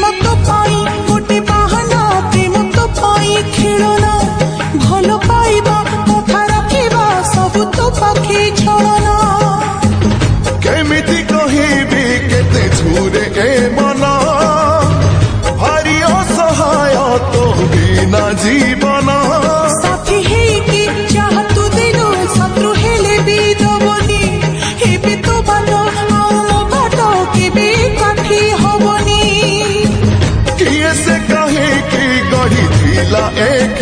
प्रेम तो पाई गोटे बाहाना प्रेम तो पाई खेलना भल पाइबा कथा रखिबा सब तो पाखी छलना केमिति कहिबी केते झूरे ए मन भारी असहाय तो बिना जीवन साथी हेकी चाह तू दिनु शत्रु हेले भी दबनी हेबे तो बाटो आम बाटो केबे काठी हबनी किए से कहे कि गढ़ी थिला एक